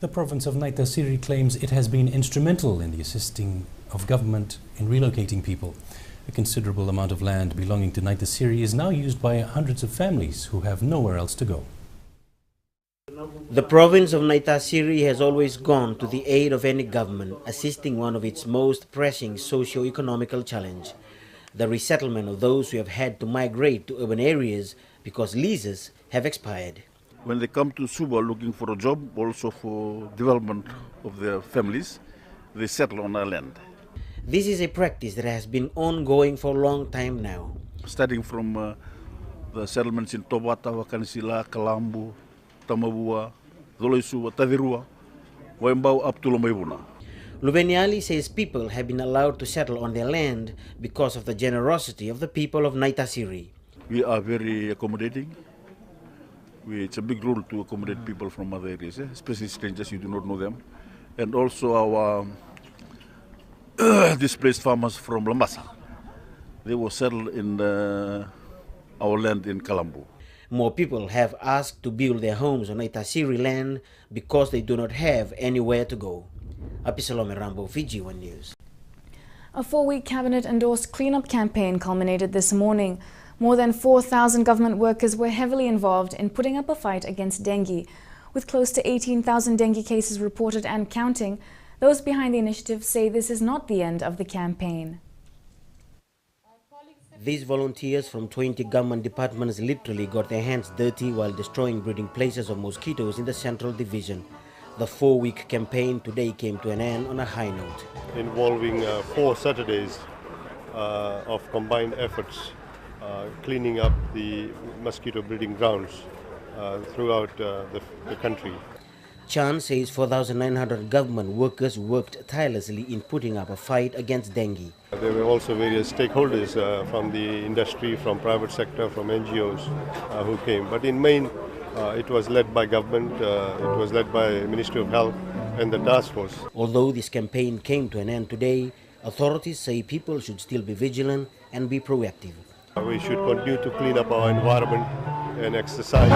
The province of Naita Siri claims it has been instrumental in the assisting of government in relocating people. A considerable amount of land belonging to Naita Siri is now used by hundreds of families who have nowhere else to go. The province of Naita Siri has always gone to the aid of any government, assisting one of its most pressing socio-economical challenge, the resettlement of those who have had to migrate to urban areas because leases have expired. When they come to Suba looking for a job, also for development of their families, they settle on our land. This is a practice that has been ongoing for a long time now. Starting from the settlements in Tobata, Wakanisila, Kalambu, Tamabua, Zoloisuwa, Tavirua, Waimbau up to Lomaibuna. Luveniali says people have been allowed to settle on their land because of the generosity of the people of Naita Siri. We are very accommodating. It's a big rule to accommodate people from other areas, especially strangers, you do not know them. And also our displaced farmers from Lamasa. They were settled in our land in Kalambu. More people have asked to build their homes on Naita Siri land because they do not have anywhere to go. Apisalome Rambo, FJ1 News. A 4-week cabinet-endorsed cleanup campaign culminated this morning. More than 4,000 government workers were heavily involved in putting up a fight against dengue. With close to 18,000 dengue cases reported and counting, those behind the initiative say this is not the end of the campaign. These volunteers from 20 government departments literally got their hands dirty while destroying breeding places of mosquitoes in the Central Division. The 4-week campaign today came to an end on a high note. Involving 4 Saturdays of combined efforts, cleaning up the mosquito breeding grounds throughout the country. Chan says 4,900 government workers worked tirelessly in putting up a fight against dengue. There were also various stakeholders from the industry, from private sector, from NGOs who came. But in main, it was led by government, it was led by Ministry of Health and the task force. Although this campaign came to an end today, authorities say people should still be vigilant and be proactive. We should continue to clean up our environment and exercise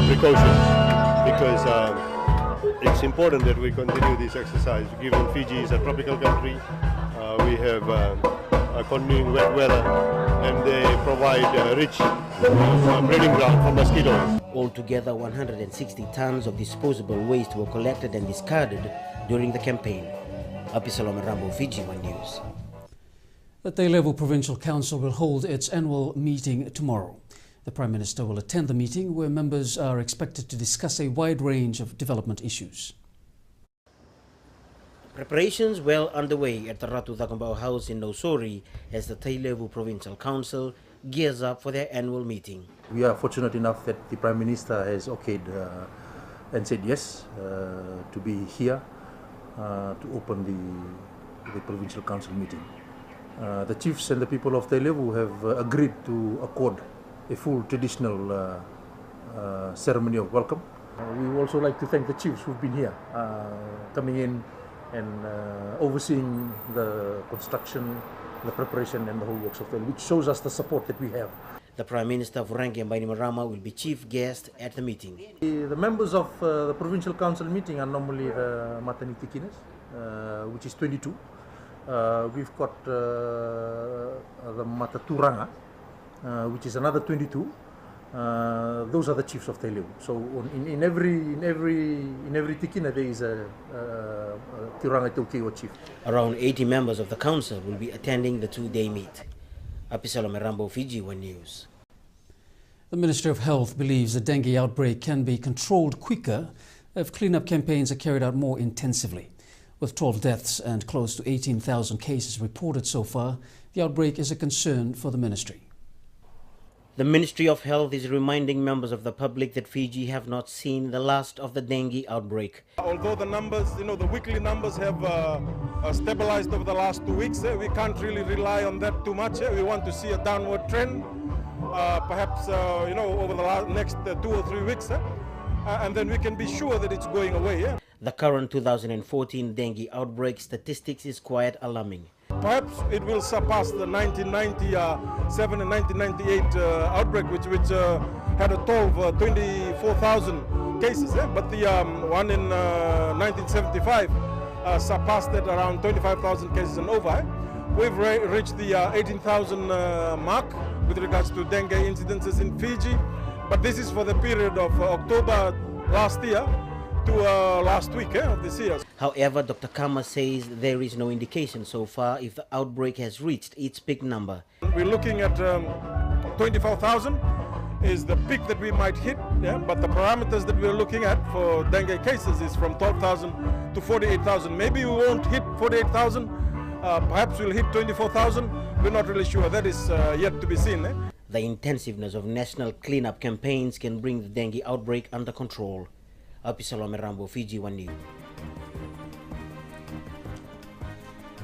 precautions because it's important that we continue this exercise. Given Fiji is a tropical country, we have a continuing wet weather and they provide a rich breeding ground for mosquitoes. Altogether, 160 tons of disposable waste were collected and discarded during the campaign. Apisalome Rambo, FJ1 News. The Tay-level Provincial Council will hold its annual meeting tomorrow. The Prime Minister will attend the meeting where members are expected to discuss a wide range of development issues. Preparations well underway at the Ratu Takambao House in Nausori as the Tay-level Provincial Council gears up for their annual meeting. We are fortunate enough that the Prime Minister has okayed and said yes to be here to open the Provincial Council meeting. The chiefs and the people of Tay-level have agreed to accord a full traditional ceremony of welcome. We would also like to thank the chiefs who've been here, coming in and overseeing the construction, the preparation and the whole works of Tay-level, which shows us the support that we have. The Prime Minister of Rangi and Bainimarama will be chief guest at the meeting. The members of the Provincial Council meeting are normally the Maternity Kines, which is 22. We've got the Mataturanga, which is another 22. Those are the chiefs of Tay-level. So in every tikina there is a Tiranga Tokyo chief. Around 80 members of the council will be attending the 2-day meet. Apisalome Rambo, FJ1 News. The Ministry of Health believes the dengue outbreak can be controlled quicker if cleanup campaigns are carried out more intensively. With 12 deaths and close to 18,000 cases reported so far, the outbreak is a concern for the ministry. The Ministry of Health is reminding members of the public that Fiji have not seen the last of the dengue outbreak. Although the numbers, the weekly numbers have stabilized over the last 2 weeks, we can't really rely on that too much. We want to see a downward trend, perhaps over the next 2 or 3 weeks, and then we can be sure that it's going away. The current 2014 dengue outbreak statistics is quite alarming. Perhaps it will surpass the 1997 and 1998 outbreak, which had a toll of 24,000 cases, but the one in 1975 surpassed at around 25,000 cases and over. We've reached the 18,000 mark with regards to dengue incidences in Fiji, but this is for the period of October last year to last week of this year. However, Dr. Kama says there is no indication so far if the outbreak has reached its peak number. We're looking at 24,000 is the peak that we might hit, but the parameters that we're looking at for dengue cases is from 12,000 to 48,000. Maybe we won't hit 48,000, perhaps we'll hit 24,000. We're not really sure. That is yet to be seen. The intensiveness of national cleanup campaigns can bring the dengue outbreak under control. Apisalome Rambo, FJ1 News.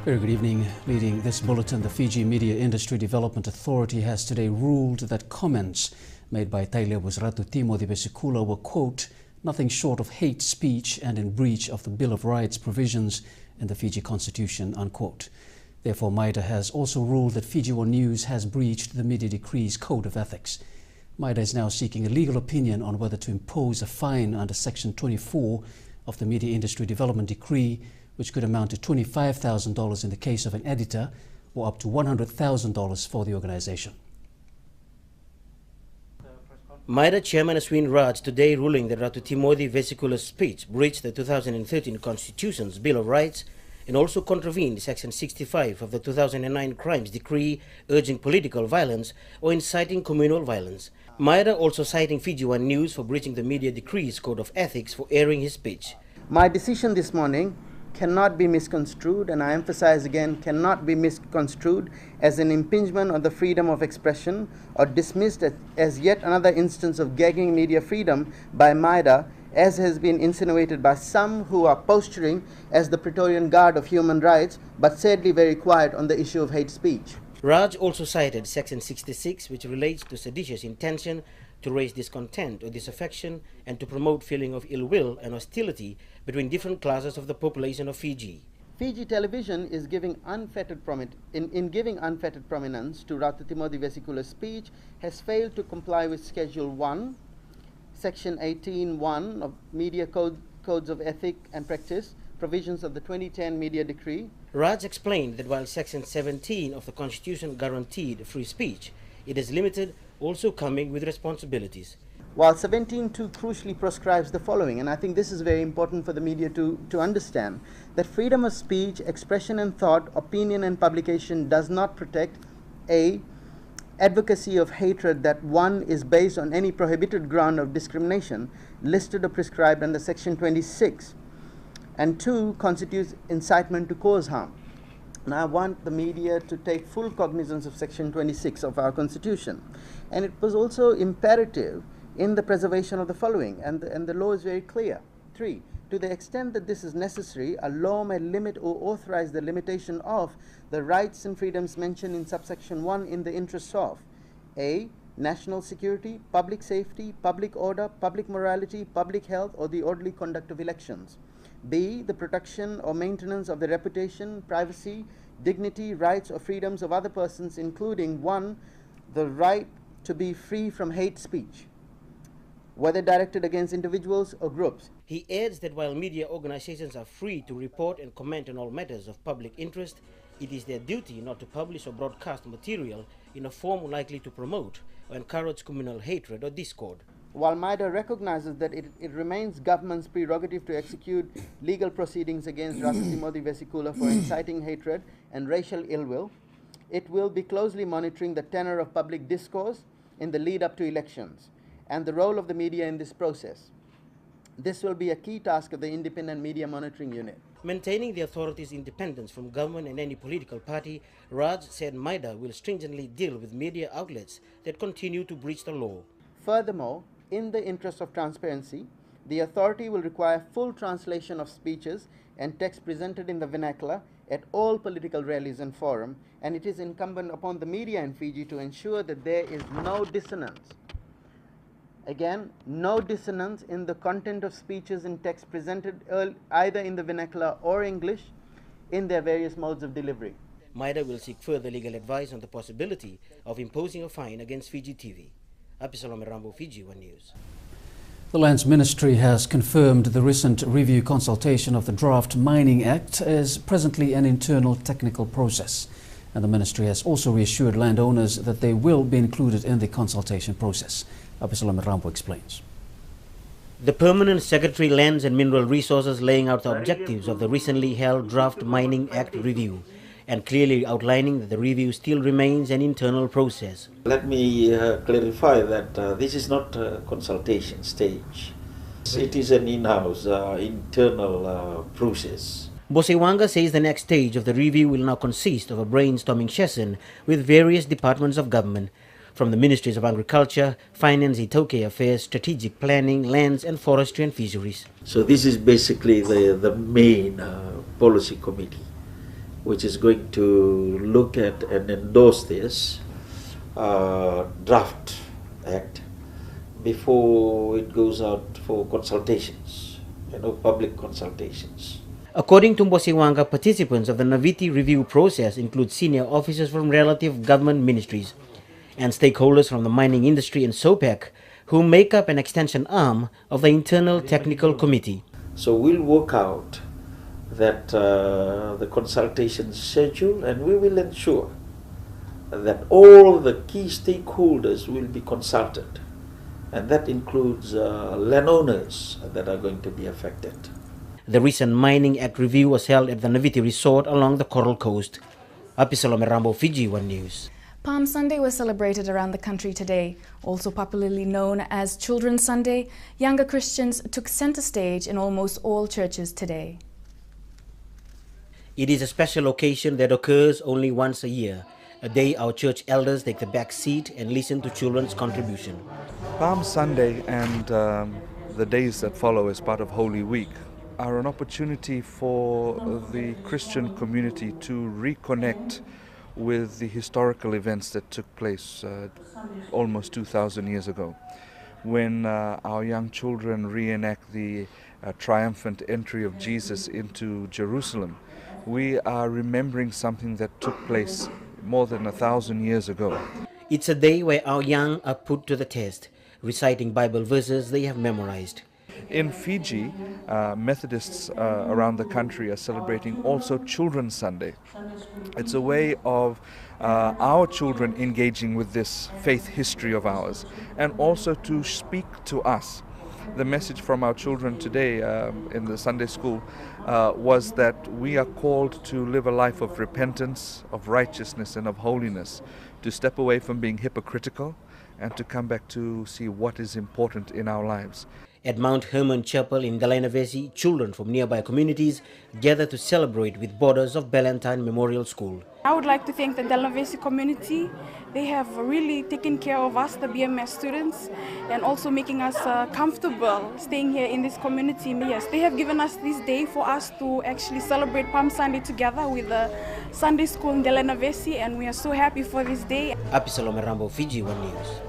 Very good evening. Leading this bulletin, the Fiji Media Industry Development Authority has today ruled that comments made by Tailebu's Ratu Timothy Vesikula were, quote, nothing short of hate speech and in breach of the Bill of Rights provisions in the Fiji Constitution, unquote. Therefore, MIDA has also ruled that FJ1 News has breached the Media Decree's Code of Ethics. MIDA is now seeking a legal opinion on whether to impose a fine under Section 24 of the Media Industry Development Decree, which could amount to $25,000 in the case of an editor or up to $100,000 for the organization. MIDA Chairman Aswin Raj today ruling that Ratu Timothy Vesikula's speech breached the 2013 Constitution's Bill of Rights and also contravened Section 65 of the 2009 Crimes Decree urging political violence or inciting communal violence. MIDA also citing FJ1 News for breaching the Media Decree's Code of Ethics for airing his speech. My decision this morning cannot be misconstrued, and I emphasize again, cannot be misconstrued as an impingement on the freedom of expression or dismissed as yet another instance of gagging media freedom by MIDA, as has been insinuated by some who are posturing as the Praetorian Guard of human rights, but sadly very quiet on the issue of hate speech. Raj also cited Section 66, which relates to seditious intention to raise discontent or disaffection and to promote feeling of ill will and hostility between different classes of the population of Fiji. Fiji Television is giving unfettered prominence to Ratu Timothy Vesikula's speech, has failed to comply with Schedule 1, Section 18.1 of Media Codes of Ethic and Practice, provisions of the 2010 Media Decree. Raj explained that while Section 17 of the Constitution guaranteed free speech, it is limited, also coming with responsibilities. While 17.2 crucially prescribes the following, and I think this is very important for the media to understand, that freedom of speech, expression and thought, opinion and publication does not protect A, advocacy of hatred that one is based on any prohibited ground of discrimination listed or prescribed under Section 26, and 2, constitutes incitement to cause harm. Now I want the media to take full cognizance of Section 26 of our Constitution, and it was also imperative in the preservation of the following, and the law is very clear. 3, to the extent that this is necessary, a law may limit or authorize the limitation of the rights and freedoms mentioned in subsection 1 in the interests of A, national security, public safety, public order, public morality, public health, or the orderly conduct of elections. B, the protection or maintenance of the reputation, privacy, dignity, rights or freedoms of other persons, including 1, the right to be free from hate speech, whether directed against individuals or groups. He adds that while media organizations are free to report and comment on all matters of public interest, it is their duty not to publish or broadcast material in a form likely to promote or encourage communal hatred or discord. While MIDA recognizes that it remains government's prerogative to execute legal proceedings against Ratu Timothy Vesikula for inciting hatred and racial ill will, it will be closely monitoring the tenor of public discourse in the lead up to elections and the role of the media in this process. This will be a key task of the Independent Media Monitoring Unit. Maintaining the authorities' independence from government and any political party, Raj said MIDA will stringently deal with media outlets that continue to breach the law. Furthermore, in the interest of transparency, the authority will require full translation of speeches and text presented in the vernacular at all political rallies and forums, and it is incumbent upon the media in Fiji to ensure that there is no dissonance. Again, no dissonance in the content of speeches and text presented either in the vernacular or English in their various modes of delivery. MIDA will seek further legal advice on the possibility of imposing a fine against Fiji TV. Apisalome Rambo, FJ1 News. The Lands Ministry has confirmed the recent review consultation of the Draft Mining Act is presently an internal technical process. And the Ministry has also reassured landowners that they will be included in the consultation process. Abisalam Rambo explains. The Permanent Secretary Lands and Mineral Resources laying out the objectives of the recently held Draft Mining Act review and clearly outlining that the review still remains an internal process. Let me clarify that this is not a consultation stage. It is an in-house, internal process. Bosewanga says the next stage of the review will now consist of a brainstorming session with various departments of government, from the Ministries of Agriculture, Finance, Itoke Affairs, Strategic Planning, Lands and Forestry and Fisheries. So this is basically the main policy committee, which is going to look at and endorse this draft act before it goes out for consultations, public consultations. According to Mbosewanga, participants of the Naviti review process include senior officers from relative government ministries and stakeholders from the mining industry and SOPEC, who make up an extension arm of the Internal Technical Committee. So we'll work out that the consultation schedule, and we will ensure that all the key stakeholders will be consulted, and that includes landowners that are going to be affected. The recent Mining Act review was held at the Naviti Resort along the Coral Coast. Abisalam Rambo, FJ1 News. Palm Sunday was celebrated around the country today. Also popularly known as Children's Sunday, younger Christians took center stage in almost all churches today. It is a special occasion that occurs only once a year, a day our church elders take the back seat and listen to children's contribution. Palm Sunday and the days that follow as part of Holy Week are an opportunity for the Christian community to reconnect with the historical events that took place almost 2,000 years ago, when our young children reenact the triumphant entry of Jesus into Jerusalem. We are remembering something that took place more than 1,000 years ago. It's a day where our young are put to the test, reciting Bible verses they have memorized. In Fiji, Methodists around the country are celebrating also Children's Sunday. It's a way of our children engaging with this faith history of ours, and also to speak to us. The message from our children today in the Sunday school was that we are called to live a life of repentance, of righteousness and of holiness, to step away from being hypocritical and to come back to see what is important in our lives. At Mount Hermon Chapel in Dalanavesi, children from nearby communities gather to celebrate with boarders of Ballantyne Memorial School. I would like to thank the Dalanavesi community. They have really taken care of us, the BMS students, and also making us comfortable staying here in this community. Yes, they have given us this day for us to actually celebrate Palm Sunday together with the Sunday school in Dalanavesi, and we are so happy for this day. Abisalam Rambo, FJ1 News.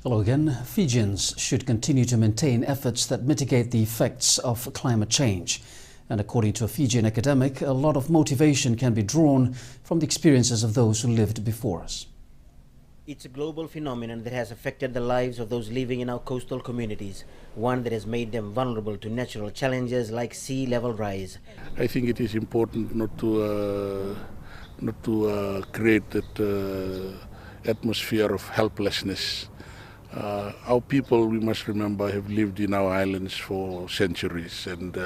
Hello again. Fijians should continue to maintain efforts that mitigate the effects of climate change. And according to a Fijian academic, a lot of motivation can be drawn from the experiences of those who lived before us. It's a global phenomenon that has affected the lives of those living in our coastal communities, one that has made them vulnerable to natural challenges like sea level rise. I think it is important not to create that atmosphere of helplessness. Our people, we must remember, have lived in our islands for centuries, and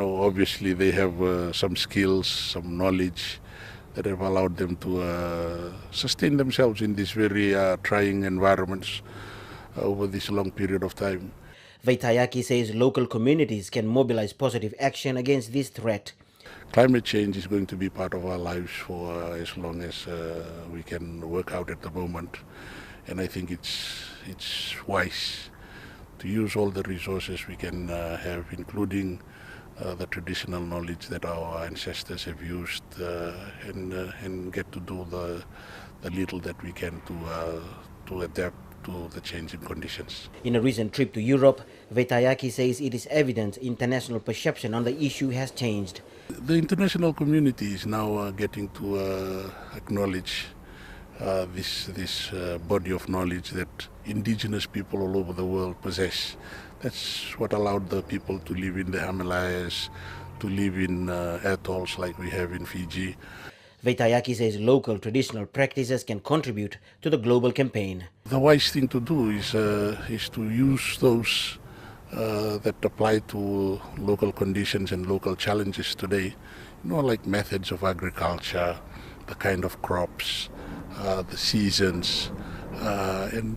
obviously they have some skills, some knowledge that have allowed them to sustain themselves in these very trying environments over this long period of time. Vaitayaki says local communities can mobilize positive action against this threat. Climate change is going to be part of our lives for as long as we can work out at the moment. And I think it's wise to use all the resources we can have, including the traditional knowledge that our ancestors have used, and get to do the little that we can to adapt to the changing conditions. In a recent trip to Europe, Vetayaki says it is evident international perception on the issue has changed. The international community is now getting to acknowledge this body of knowledge that indigenous people all over the world possess. That's what allowed the people to live in the Himalayas, to live in atolls like we have in Fiji. Vetayaki says local traditional practices can contribute to the global campaign. The wise thing to do is to use those that apply to local conditions and local challenges today, like methods of agriculture, the kind of crops, the seasons, and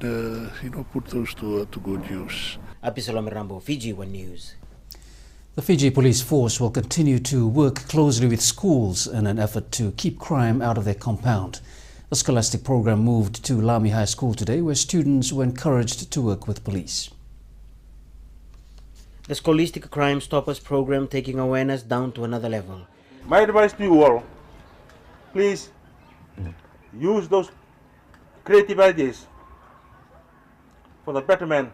put those to good use. Apisalome Rambo, FJ1 News. The Fiji Police Force will continue to work closely with schools in an effort to keep crime out of their compound. The scholastic program moved to Lami High School today, where students were encouraged to work with police. The Scholastic Crime Stoppers program taking awareness down to another level. My advice to you all, please use those creative ideas for the betterment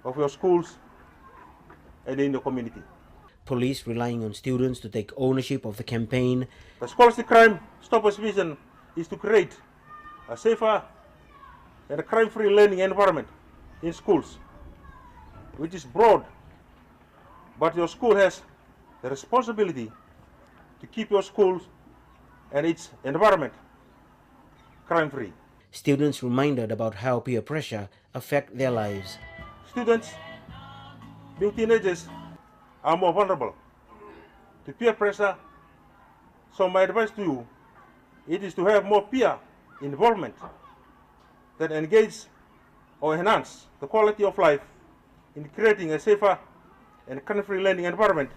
of your schools and in the community. Police relying on students to take ownership of the campaign. The Scholastic Crime Stoppers vision is to create a safer and a crime-free learning environment in schools, which is broad, but your school has the responsibility to keep your schools and its environment crime-free. Students reminded about how peer pressure affect their lives. Students, being teenagers, are more vulnerable to peer pressure, so my advice to you, it is to have more peer involvement that engage or enhance the quality of life in creating a safer and crime-free learning environment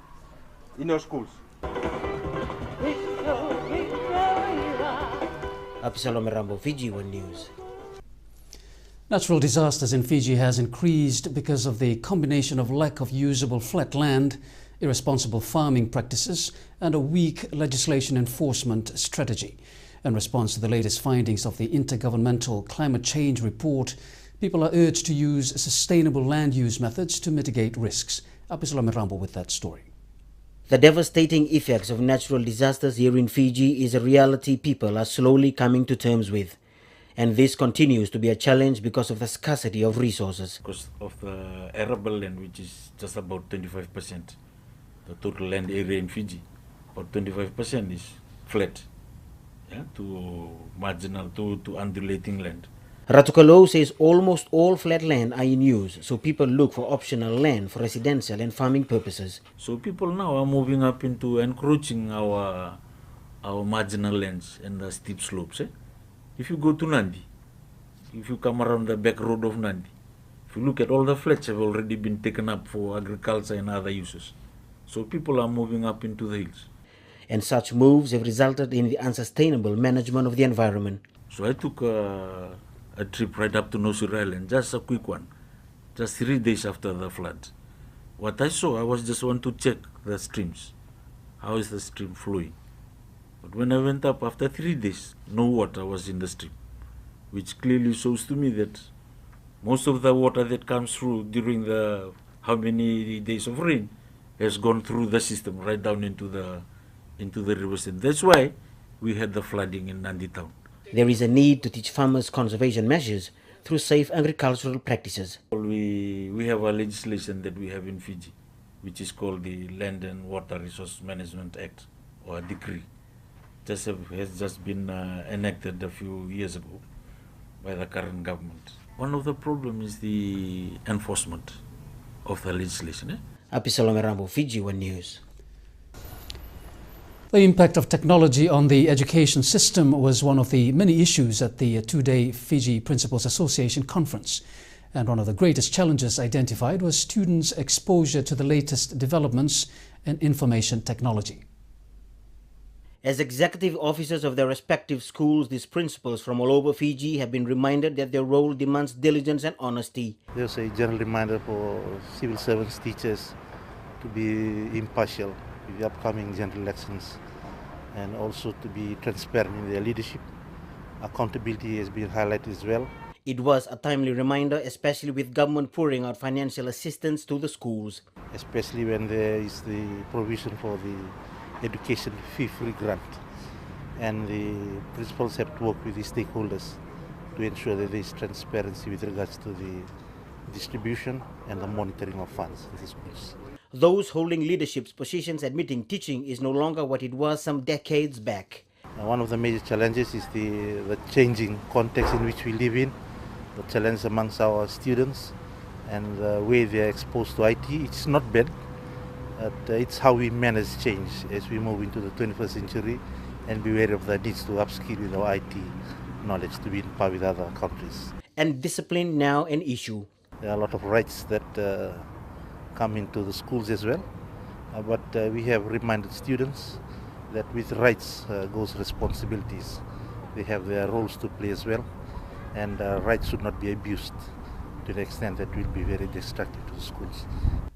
in your schools. Apisalome Rambo, FJ1 News. Natural disasters in Fiji has increased because of the combination of lack of usable flat land, irresponsible farming practices, and a weak legislation enforcement strategy. In response to the latest findings of the Intergovernmental Climate Change Report, people are urged to use sustainable land use methods to mitigate risks. Apisalome Rambo with that story. The devastating effects of natural disasters here in Fiji is a reality people are slowly coming to terms with. And this continues to be a challenge because of the scarcity of resources. Because of the arable land, which is just about 25%, the total land area in Fiji, about 25% is flat, to marginal, to undulating land. Ratukalo says almost all flat land are in use, so people look for optional land for residential and farming purposes. So people now are moving up into encroaching our marginal lands and the steep slopes. If you go to Nandi, if you come around the back road of Nandi, if you look at all the flats have already been taken up for agriculture and other uses. So people are moving up into the hills. And such moves have resulted in the unsustainable management of the environment. So I took a trip right up to Nosir Island, just a quick one, just 3 days after the flood. What I saw, I was just want to check the streams. How is the stream flowing? But when I went up after 3 days, no water was in the stream, which clearly shows to me that most of the water that comes through during the how many days of rain has gone through the system right down into the rivers. And that's why we had the flooding in Nandi town. There is a need to teach farmers conservation measures through safe agricultural practices. We have a legislation that we have in Fiji, which is called the Land and Water Resource Management Act, or a decree. Has just been enacted a few years ago by the current government. One of the problems is the enforcement of the legislation. Apisalome Rambo, FJ1 News. The impact of technology on the education system was one of the many issues at the two-day Fiji Principals Association conference. And one of the greatest challenges identified was students' exposure to the latest developments in information technology. As executive officers of their respective schools, these principals from all over Fiji have been reminded that their role demands diligence and honesty. There's a general reminder for civil servants, teachers to be impartial with the upcoming general elections and also to be transparent in their leadership. Accountability has been highlighted as well. It was a timely reminder, especially with government pouring out financial assistance to the schools. Especially when there is the provision for the education fee-free grant. And the principals have to work with the stakeholders to ensure that there is transparency with regards to the distribution and the monitoring of funds in the schools. Those holding leadership positions admitting teaching is no longer what it was some decades back. One of the major challenges is the changing context in which we live in, the challenge amongst our students and the way they are exposed to IT. It's not bad, but it's how we manage change as we move into the 21st century and be aware of the needs to upskill with our IT knowledge to be in par with other countries. And discipline now an issue. There are a lot of rights that come into the schools as well, but we have reminded students that with rights goes responsibilities. They have their roles to play as well, and rights should not be abused to the extent that will be very destructive to the schools.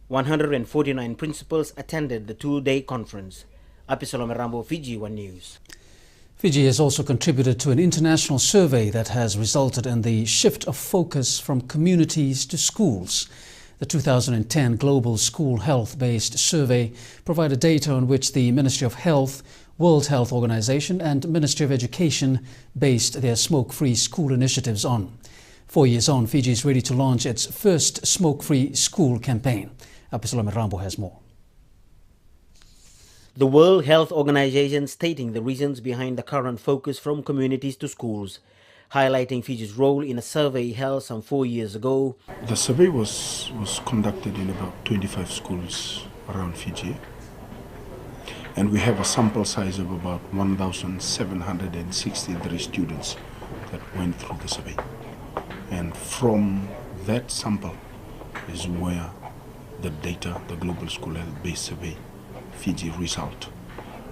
149 principals attended the two-day conference. Apisolome Rambo, FJ1 News. Fiji has also contributed to an international survey that has resulted in the shift of focus from communities to schools. The 2010 Global School Health-based survey provided data on which the Ministry of Health, World Health Organization and Ministry of Education based their smoke-free school initiatives on. 4 years on, Fiji is ready to launch its first smoke-free school campaign. Apisolome Rambo has more. The World Health Organization stating the reasons behind the current focus from communities to schools, highlighting Fiji's role in a survey held some 4 years ago. The survey was conducted in about 25 schools around Fiji, and we have a sample size of about 1,763 students that went through the survey. And from that sample is where the data, the Global School Health-based survey, Fiji result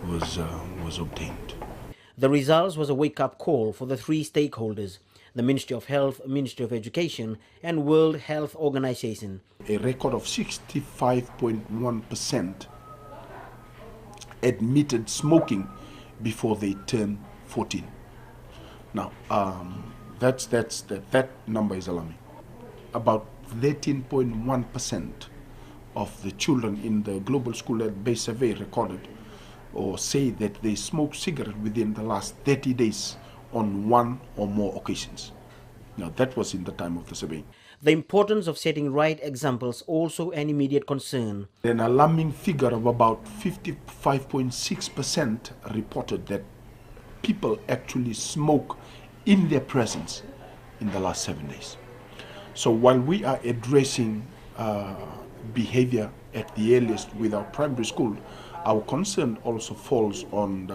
was obtained. The results was a wake-up call for the three stakeholders, the Ministry of Health, Ministry of Education and World Health Organization. A record of 65.1% admitted smoking before they turned 14. Now, that number is alarming. About 13.1% of the children in the Global School Health-based survey recorded or say that they smoked cigarette within the last 30 days on one or more occasions. Now, that was in the time of the survey. The importance of setting right examples also an immediate concern. An alarming figure of about 55.6% reported that people actually smoke in their presence in the last 7 days. So while we are addressing behavior at the earliest with our primary school, our concern also falls on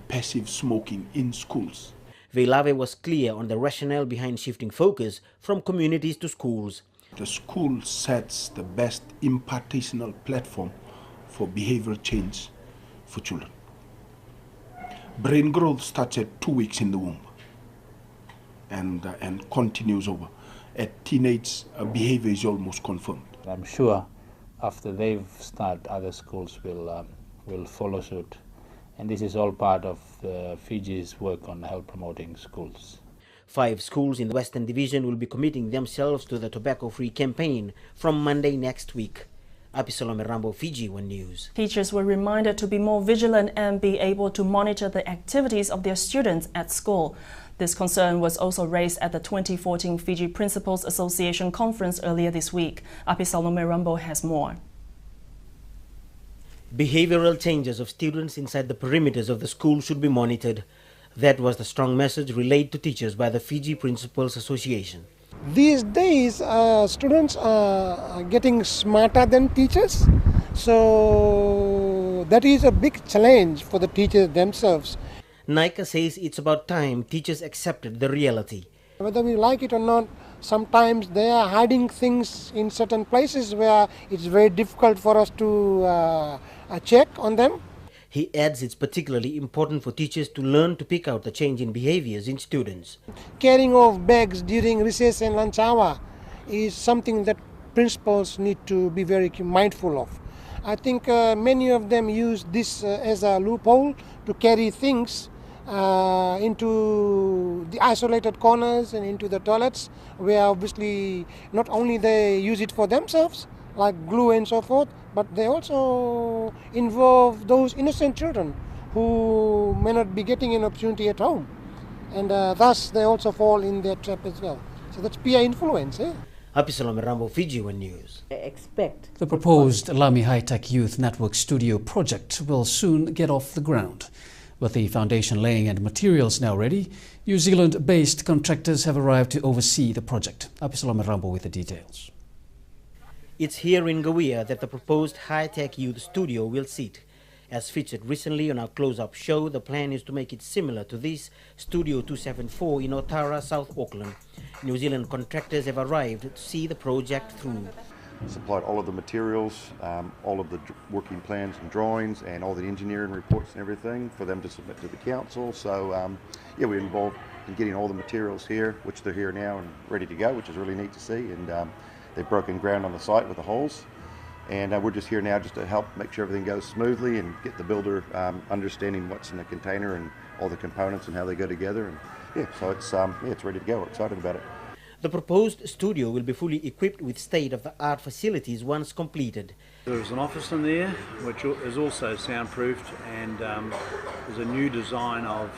passive smoking in schools. Veilave was clear on the rationale behind shifting focus from communities to schools. The school sets the best impartational platform for behavioral change for children. Brain growth starts at 2 weeks in the womb and continues over. At teenage, behavior is almost confirmed. I'm sure after they've started, other schools will follow suit. And this is all part of Fiji's work on health promoting schools. 5 schools in the Western Division will be committing themselves to the tobacco-free campaign from Monday next week. Apisolome Rambo, FJ1 News. Teachers were reminded to be more vigilant and be able to monitor the activities of their students at school. This concern was also raised at the 2014 Fiji Principals Association conference earlier this week. Apisolome Rambo has more. Behavioral changes of students inside the perimeters of the school should be monitored. That was the strong message relayed to teachers by the Fiji Principals Association. These days, students are getting smarter than teachers. So that is a big challenge for the teachers themselves. Naika says it's about time teachers accepted the reality. Whether we like it or not, sometimes they are hiding things in certain places where it's very difficult for us to check on them. He adds it's particularly important for teachers to learn to pick out the change in behaviors in students. Carrying of bags during recess and lunch hour is something that principals need to be very mindful of. I think many of them use this as a loophole to carry things into the isolated corners and into the toilets, where obviously not only they use it for themselves, like glue and so forth, but they also involve those innocent children who may not be getting an opportunity at home. And thus they also fall in their trap as well. So that's peer influence. Apisalome Rambo, FJ1 News. The proposed Lami High Tech Youth Network Studio project will soon get off the ground. With the foundation laying and materials now ready, New Zealand-based contractors have arrived to oversee the project. Apisalome Rambo with the details. It's here in Gawea that the proposed high-tech youth studio will sit. As featured recently on our close-up show, the plan is to make it similar to this Studio 274 in Otara, South Auckland. New Zealand contractors have arrived to see the project through. Supplied all of the materials, all of the working plans and drawings, and all the engineering reports and everything for them to submit to the council. So yeah, we're involved in getting all the materials here, which they're here now and ready to go, which is really neat to see. And they've broken ground on the site with the holes. And we're just here now just to help make sure everything goes smoothly and get the builder understanding what's in the container and all the components and how they go together. And yeah, so it's ready to go. We're excited about it. The proposed studio will be fully equipped with state-of-the-art facilities once completed. There's an office in there which is also soundproofed, and there's a new design of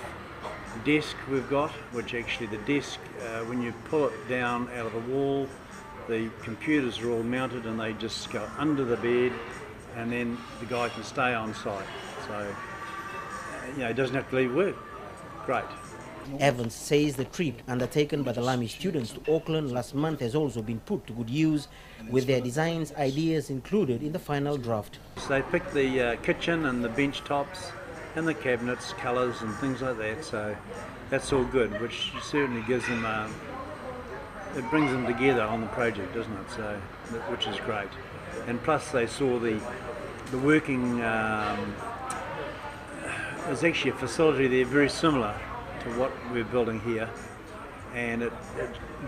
desk we've got, which actually the desk, when you pull it down out of the wall, the computers are all mounted and they just go under the bed, and then the guy can stay on site. So, he doesn't have to leave work. Great. Evans says the trip undertaken by the Lami students to Auckland last month has also been put to good use, with their designs ideas included in the final draft. So they picked the kitchen and the bench tops and the cabinets, colours and things like that, so that's all good, which certainly gives them, it brings them together on the project, doesn't it? So, which is great. And plus they saw the working, there's actually a facility there very similar to what we're building here, and it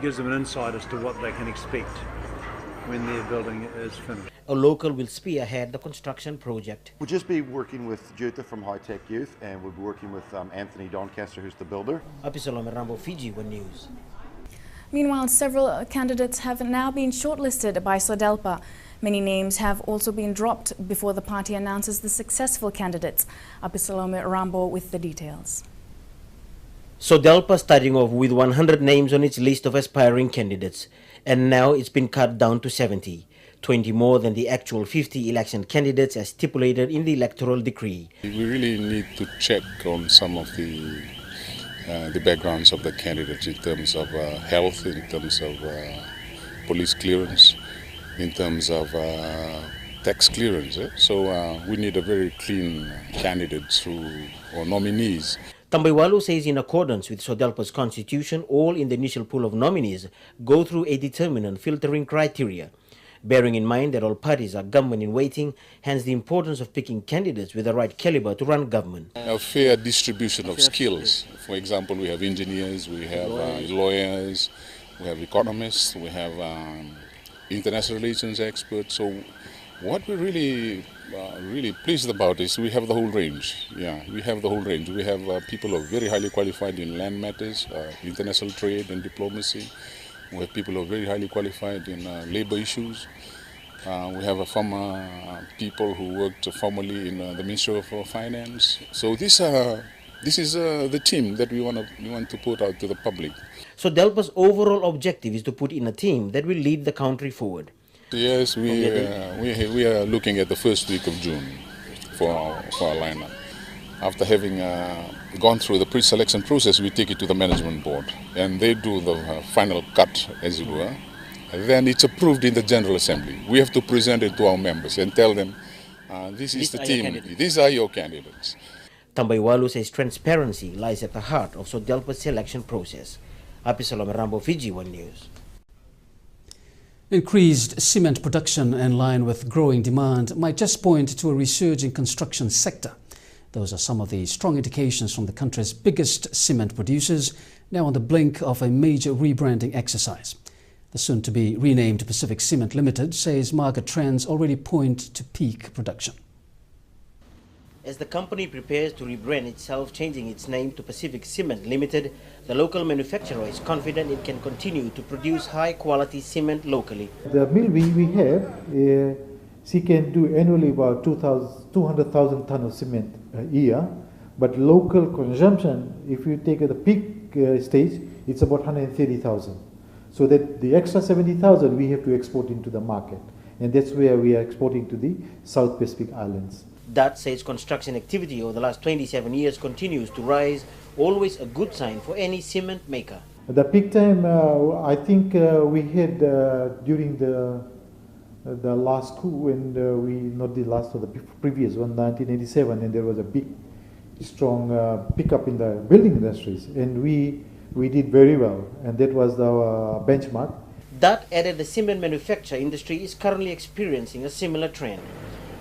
gives them an insight as to what they can expect when their building is finished. A local will spearhead the construction project. We'll just be working with Jutta from High Tech Youth, and we'll be working with Anthony Doncaster, who's the builder. Apisalome Rambo, FJ1 News. Meanwhile, several candidates have now been shortlisted by SODELPA. Many names have also been dropped before the party announces the successful candidates. Apisalome Rambo with the details. SODELPA starting off with 100 names on its list of aspiring candidates, and now it's been cut down to 70, 20 more than the actual 50 election candidates as stipulated in the electoral decree. We really need to check on some of the backgrounds of the candidates in terms of health, in terms of police clearance, in terms of tax clearance. So we need a very clean candidates or nominees. Tambaiwalu says in accordance with SODELPA's constitution, all in the initial pool of nominees go through a determinant filtering criteria, bearing in mind that all parties are government in waiting, hence the importance of picking candidates with the right caliber to run government. A fair distribution of skills. For example, we have engineers, we have lawyers, we have economists, we have international relations experts. So what we're really pleased about is we have the whole range. Yeah, we have the whole range. We have people who are very highly qualified in land matters, international trade and diplomacy. We have people who are very highly qualified in labor issues. We have former people who worked formerly in the Ministry of Finance. So this is the team that we want to put out to the public. So SODELPA's overall objective is to put in a team that will lead the country forward. Yes, we are looking at the first week of June for our lineup. After having gone through the pre-selection process, we take it to the management board, and they do the final cut, as it were. And then it's approved in the General Assembly. We have to present it to our members and tell them, this is the team, these are your candidates. Tambaiwalu says transparency lies at the heart of SODELPA's selection process. Apisalome Rambo, FJ1 News. Increased cement production in line with growing demand might just point to a resurging construction sector. Those are some of the strong indications from the country's biggest cement producers, now on the blink of a major rebranding exercise. The soon-to-be renamed Pacific Cement Limited says market trends already point to peak production. As the company prepares to rebrand itself, changing its name to Pacific Cement Limited, the local manufacturer is confident it can continue to produce high-quality cement locally. The mill we have, she can do annually about 200,000 tons of cement a year, but local consumption, if you take the peak stage, it's about 130,000. So that the extra 70,000 we have to export into the market, and that's where we are exporting to the South Pacific Islands. That says construction activity over the last 27 years continues to rise, always a good sign for any cement maker. The peak time, I think we had during the last coup, and not the last, or the previous one, 1987, and there was a big, strong pickup in the building industries, and we did very well, and that was our benchmark. That added, the cement manufacture industry is currently experiencing a similar trend,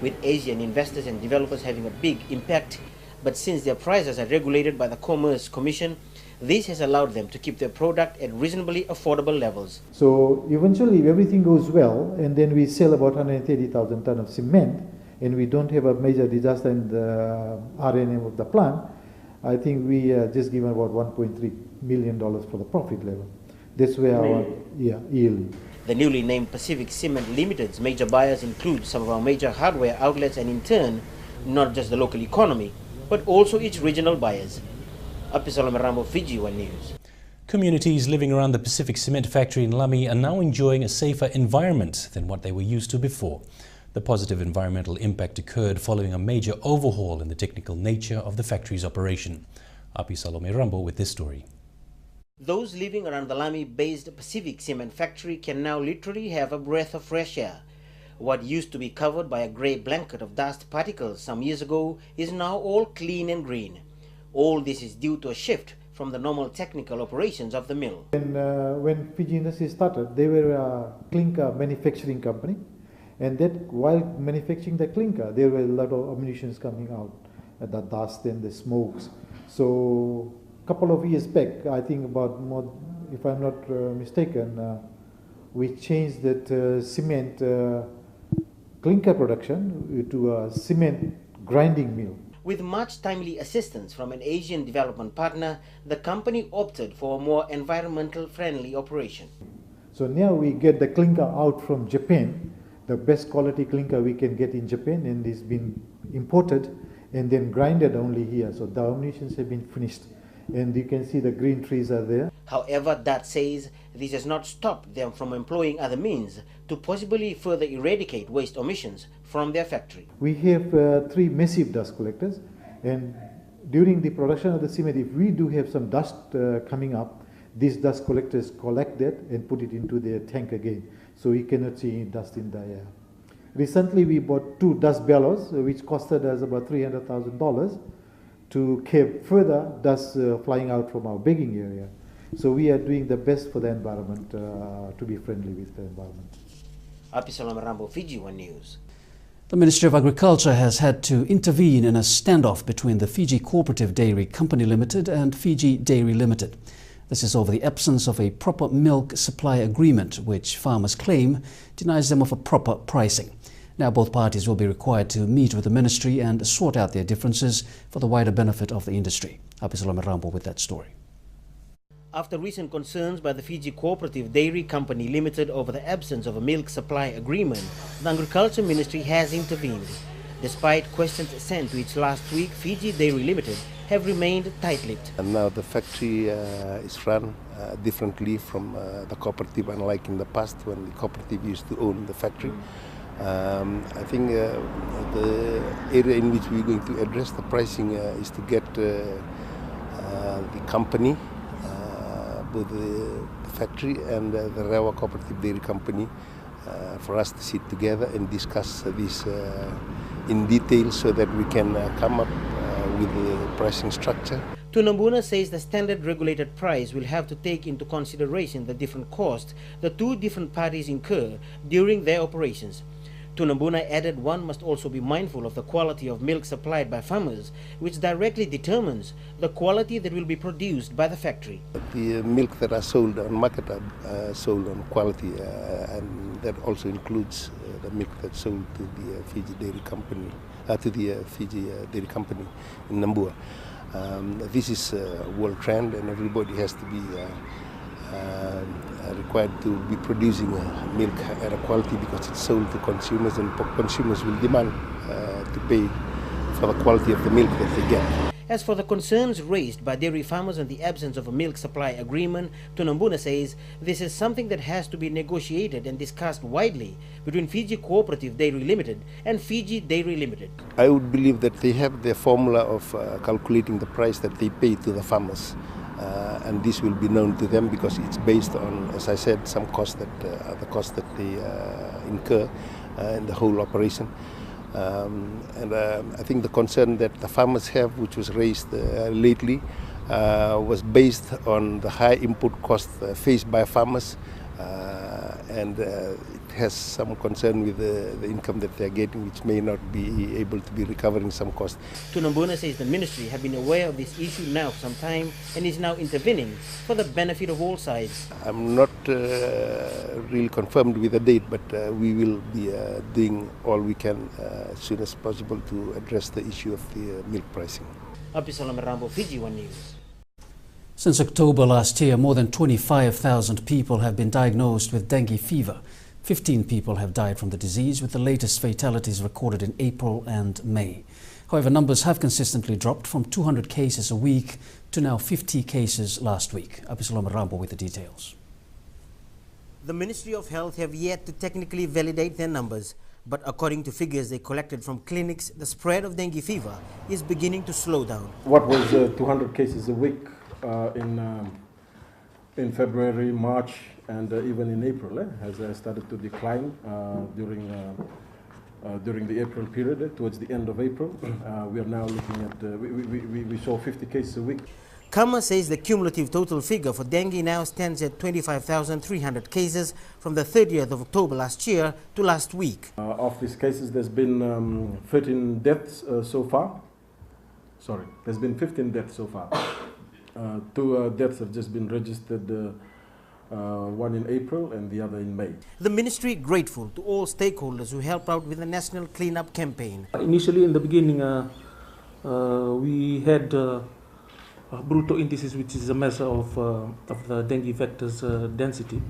with Asian investors and developers having a big impact. But since their prices are regulated by the Commerce Commission, this has allowed them to keep their product at reasonably affordable levels. So eventually, if everything goes well, and then we sell about 130,000 tons of cement, and we don't have a major disaster in the R&M of the plant, I think we just given about $1.3 million for the profit level. That's where our yield. The newly named Pacific Cement Limited's major buyers include some of our major hardware outlets, and in turn, not just the local economy, but also its regional buyers. Apisalo Marambo, FJ1 News. Communities living around the Pacific Cement factory in Lamy are now enjoying a safer environment than what they were used to before. The positive environmental impact occurred following a major overhaul in the technical nature of the factory's operation. Apisalo Marambo with this story. Those living around the Lamy-based Pacific Cement factory can now literally have a breath of fresh air. What used to be covered by a grey blanket of dust particles some years ago is now all clean and green. All this is due to a shift from the normal technical operations of the mill. When Fiji Industries started, they were a clinker manufacturing company, and that while manufacturing the clinker, there were a lot of emissions coming out, the dust and the smokes. So couple of years back, I think about more, if I'm not mistaken, we changed that cement clinker production to a cement grinding mill. With much timely assistance from an Asian development partner, the company opted for a more environmental friendly operation. So now we get the clinker out from Japan, the best quality clinker we can get in Japan, and it's been imported and then grinded only here. So the emissions have been finished, and you can see the green trees are there. However, that says this has not stopped them from employing other means to possibly further eradicate waste emissions from their factory. We have 3 massive dust collectors, and during the production of the cement, if we do have some dust coming up, these dust collectors collect that and put it into their tank again, so we cannot see any dust in the air. Recently, we bought 2 dust bellows, which costed us about $300,000 to keep further dust flying out from our bagging area. So we are doing the best for the environment, to be friendly with the environment. Apisalo Marambo, FJ1 News. The Ministry of Agriculture has had to intervene in a standoff between the Fiji Cooperative Dairy Company Limited and Fiji Dairy Limited. This is over the absence of a proper milk supply agreement, which farmers claim denies them of a proper pricing. Now both parties will be required to meet with the ministry and sort out their differences for the wider benefit of the industry. Apisalo Marambo with that story. After recent concerns by the Fiji Cooperative Dairy Company Limited over the absence of a milk supply agreement, the Agriculture Ministry has intervened. Despite questions sent to it last week, Fiji Dairy Limited have remained tight-lipped. And now the factory is run differently from the cooperative, unlike in the past when the cooperative used to own the factory. I think the area in which we're going to address the pricing is to get the company, both the factory and the Rewa Cooperative Dairy Company, for us to sit together and discuss this in detail so that we can come up with the pricing structure. Tunambuna says the standard regulated price will have to take into consideration the different costs the 2 different parties incur during their operations. Tunambuna added one must also be mindful of the quality of milk supplied by farmers, which directly determines the quality that will be produced by the factory. The milk that are sold on market are sold on quality, and that also includes the milk that's sold to the Fiji Dairy Company, Dairy Company in Nambua. This is a world trend, and everybody has to be required to be producing milk at a quality because it's sold to consumers, and consumers will demand to pay for the quality of the milk that they get. As for the concerns raised by dairy farmers on the absence of a milk supply agreement, Tunambuna says this is something that has to be negotiated and discussed widely between Fiji Cooperative Dairy Limited and Fiji Dairy Limited. I would believe that they have their formula of calculating the price that they pay to the farmers. And this will be known to them because it's based on, as I said, some costs that are the costs that they incur in the whole operation. I think the concern that the farmers have, which was raised lately, was based on the high input cost faced by farmers, and it has some concern with the income that they are getting, which may not be able to be recovering some cost. Tunambuna says the ministry have been aware of this issue now for some time and is now intervening for the benefit of all sides. I'm not really confirmed with a date, but we will be doing all we can as soon as possible to address the issue of the milk pricing. Apisola Merambo, FJ1 News. Since October last year, more than 25,000 people have been diagnosed with dengue fever. 15 people have died from the disease, with the latest fatalities recorded in April and May. However, numbers have consistently dropped from 200 cases a week to now 50 cases last week. Apisola Merambo with the details. The Ministry of Health have yet to technically validate their numbers, but according to figures they collected from clinics, the spread of dengue fever is beginning to slow down. What was 200 cases a week in February, March, and even in April has started to decline during the April period. Towards the end of April, we are now looking at we saw 50 cases a week. Kama says the cumulative total figure for dengue now stands at 25,300 cases from the 30th of October last year to last week. Of these cases, there's been 13 deaths so far. Sorry, there's been 15 deaths so far. 2 deaths have just been registered, one in April and the other in May. The ministry grateful to all stakeholders who helped out with the national cleanup campaign. Initially, in the beginning, we had brutal indices, which is a measure of the dengue vector's density,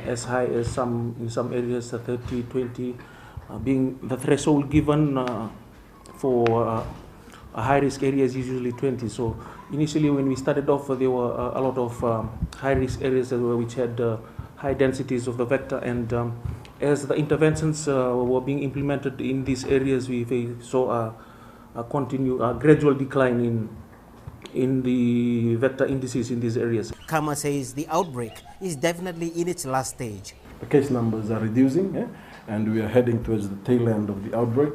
as high as in some areas 30, 20, being the threshold given for high-risk areas is usually 20. So initially, when we started off, there were a lot of high-risk areas which had high densities of the vector, and as the interventions were being implemented in these areas, we saw a gradual decline in the vector indices in these areas. Kama says the outbreak is definitely in its last stage. The case numbers are reducing, and we are heading towards the tail end of the outbreak.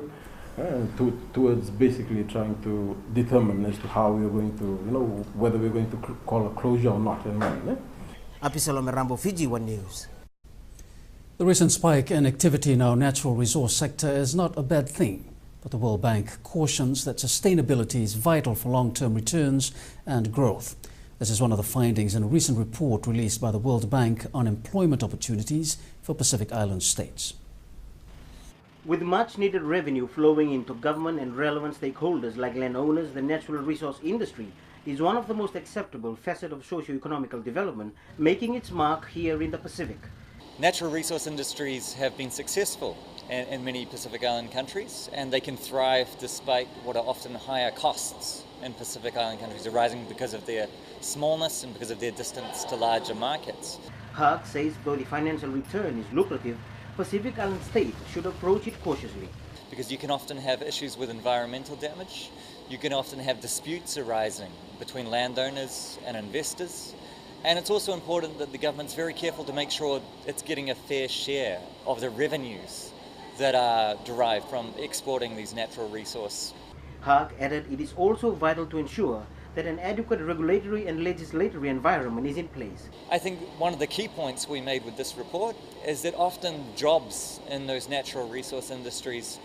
Towards basically trying to determine as to how we are going to, whether we're going to call a closure or not. Apisola Merambo, FJ1 News. The recent spike in activity in our natural resource sector is not a bad thing, but the World Bank cautions that sustainability is vital for long-term returns and growth. This is one of the findings in a recent report released by the World Bank on employment opportunities for Pacific Island states. With much needed revenue flowing into government and relevant stakeholders like landowners, the natural resource industry is one of the most acceptable facets of socio-economical development, making its mark here in the Pacific. Natural resource industries have been successful in many Pacific Island countries, and they can thrive despite what are often higher costs in Pacific Island countries, arising because of their smallness and because of their distance to larger markets. Hug says though the financial return is lucrative, Pacific Island states should approach it cautiously. Because you can often have issues with environmental damage, you can often have disputes arising between landowners and investors, and it's also important that the government's very careful to make sure it's getting a fair share of the revenues that are derived from exporting these natural resources. Hug added it is also vital to ensure that an adequate regulatory and legislatory environment is in place. I think one of the key points we made with this report is that often jobs in those natural resource industries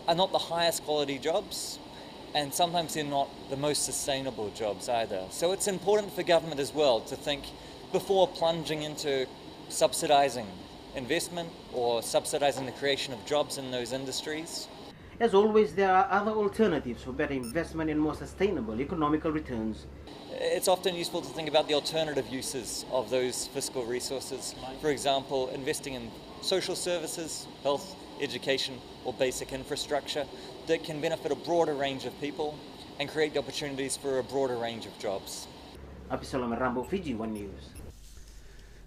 are not the highest quality jobs, and sometimes they're not the most sustainable jobs either. So it's important for government as well to think before plunging into subsidizing investment or subsidizing the creation of jobs in those industries. As always, there are other alternatives for better investment and more sustainable economical returns. It's often useful to think about the alternative uses of those fiscal resources. For example, investing in social services, health, education, or basic infrastructure that can benefit a broader range of people and create opportunities for a broader range of jobs. Apisolome Rambo, FJ1 News.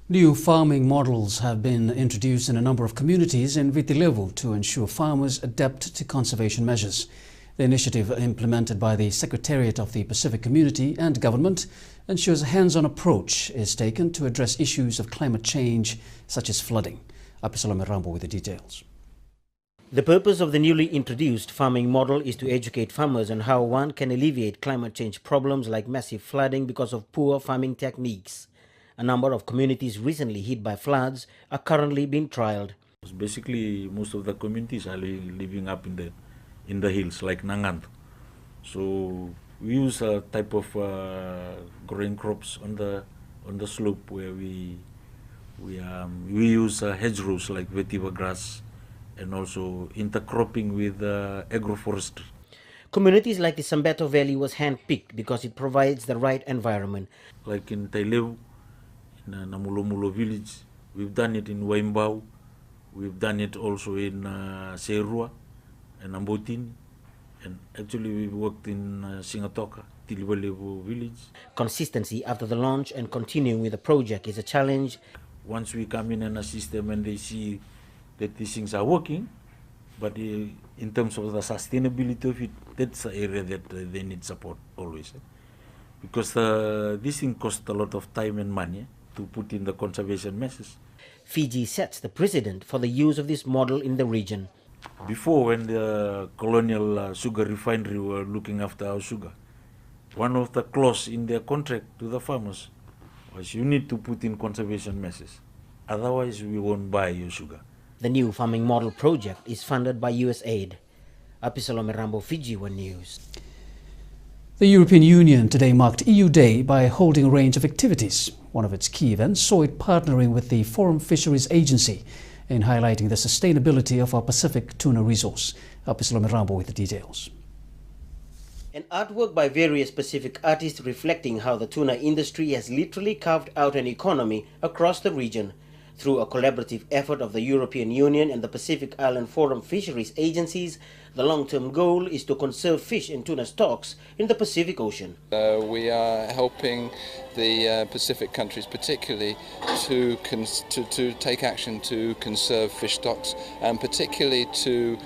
New farming models have been introduced in a number of communities in Viti Levu to ensure farmers adapt to conservation measures. The initiative, implemented by the Secretariat of the Pacific Community and government, ensures a hands-on approach is taken to address issues of climate change such as flooding. Apisolome Rambo with the details. The purpose of the newly introduced farming model is to educate farmers on how one can alleviate climate change problems like massive flooding because of poor farming techniques. A number of communities recently hit by floods are currently being trialed. Basically, most of the communities are living up in the hills, like Nangant. So we use a type of growing crops on the slope where we use hedgerows like vetiver grass, and also intercropping with agroforestry. Communities like the Sambeto Valley was handpicked because it provides the right environment. Like in Tailevu, in Namulomulo village, we've done it in Waimbau, we've done it also in Serua and Ambotin, and actually we've worked in Singatoka, Tilibalevu village. Consistency after the launch and continuing with the project is a challenge. Once we come in and assist them and they see that these things are working, but in terms of the sustainability of it, that's the area that they need support always. Because this thing costs a lot of time and money to put in the conservation measures. Fiji sets the precedent for the use of this model in the region. Before, when the colonial sugar refinery were looking after our sugar, one of the clauses in their contract to the farmers was you need to put in conservation measures, otherwise we won't buy your sugar. The new farming model project is funded by US aid. Apisolome Rambo, FJ1 News. The European Union today marked EU Day by holding a range of activities. One of its key events saw it partnering with the Forum Fisheries Agency in highlighting the sustainability of our Pacific tuna resource. Apisolome Rambo with the details. An artwork by various Pacific artists reflecting how the tuna industry has literally carved out an economy across the region. Through a collaborative effort of the European Union and the Pacific Island Forum Fisheries Agencies, the long-term goal is to conserve fish and tuna stocks in the Pacific Ocean. We are helping the Pacific countries particularly to take action to conserve fish stocks, and particularly to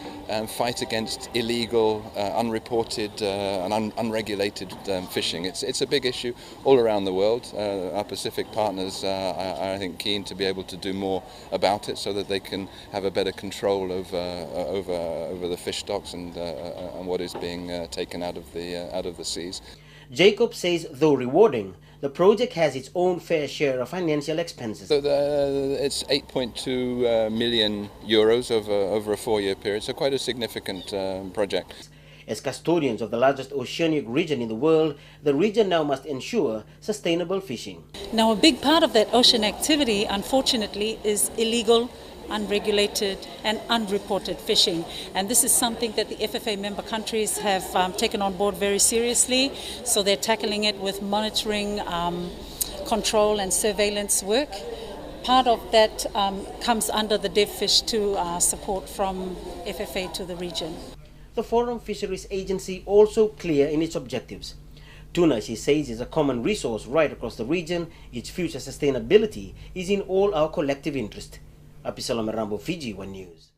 fight against illegal, unreported and unregulated fishing. It's a big issue all around the world. Our Pacific partners are, I think, keen to be able to do more about it so that they can have a better control over the fish stocks and what is being taken out of the seas. Jacob says, though rewarding, the project has its own fair share of financial expenses. So it's 8.2 million euros over a 4-year period, so quite a significant project. As custodians of the largest oceanic region in the world, the region now must ensure sustainable fishing. Now, a big part of that ocean activity, unfortunately, is illegal, unregulated and unreported fishing, and this is something that the FFA member countries have taken on board very seriously, so they're tackling it with monitoring, control and surveillance work. Part of that comes under the DevFish 2 support from FFA to the region. The Forum Fisheries Agency also clear in its objectives. Tuna, she says, is a common resource right across the region. Its future sustainability is in all our collective interest. Apisolome Rambo, FJ1 News.